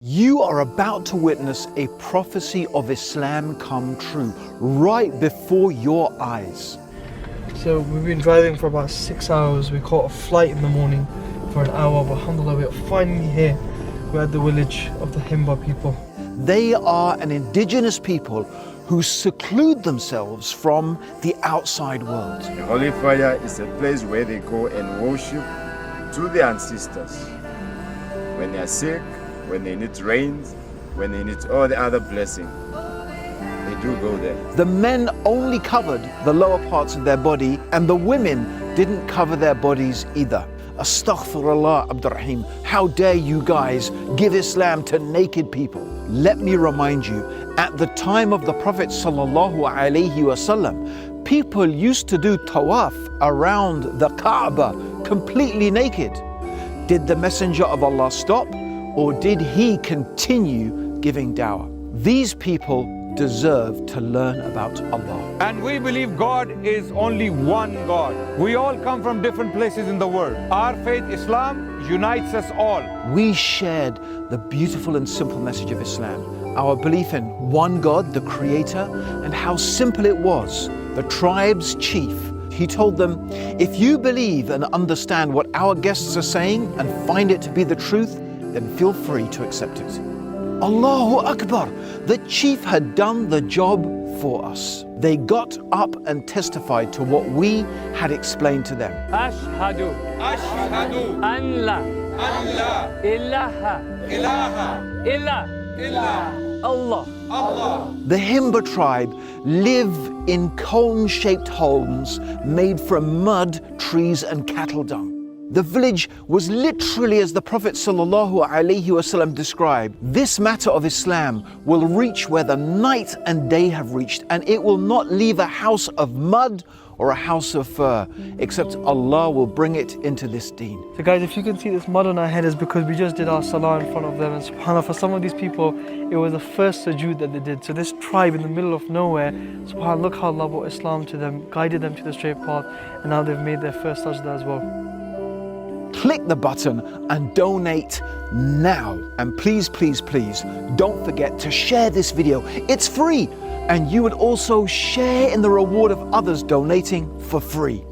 You are about to witness a prophecy of Islam come true right before your eyes. So we've been driving for about 6 hours. We caught a flight in the morning for an hour, but alhamdulillah we are finally here. We're at the village of the Himba people. They are an indigenous people who seclude themselves from the outside world. The Holy Fire is a place where they go and worship to their ancestors. When they are sick, when they need rain, when they need all the other blessings, they do go there. The men only covered the lower parts of their body, and the women didn't cover their bodies either. Astaghfirullah, Abdur, how dare you guys give Islam to naked people? Let me remind you, at the time of the Prophet ﷺ, people used to do tawaf around the Kaaba completely naked. Did the Messenger of Allah stop, or did he continue giving dawah? These people deserve to learn about Allah. And we believe God is only one God. We all come from different places in the world. Our faith, Islam, unites us all. We shared the beautiful and simple message of Islam, our belief in one God, the Creator, and how simple it was. The tribe's chief, he told them, if you believe and understand what our guests are saying and find it to be the truth, then feel free to accept it. Allahu Akbar! The chief had done the job for us. They got up and testified to what we had explained to them. Ashhadu an la ilaha illa Allah. The Himba tribe live in cone-shaped homes made from mud, trees and cattle dung. The village was literally as the Prophet ﷺ described. This matter of Islam will reach where the night and day have reached, and it will not leave a house of mud or a house of fur, except Allah will bring it into this deen. So guys, if you can see this mud on our head, is because we just did our salah in front of them, and subhanAllah, for some of these people, it was the first sujood that they did. So this tribe in the middle of nowhere, subhanAllah, look how Allah brought Islam to them, guided them to the straight path, and now they've made their first sajda as well. Click the button and donate now. And please, please, please, don't forget to share this video. It's free. And you would also share in the reward of others donating for free.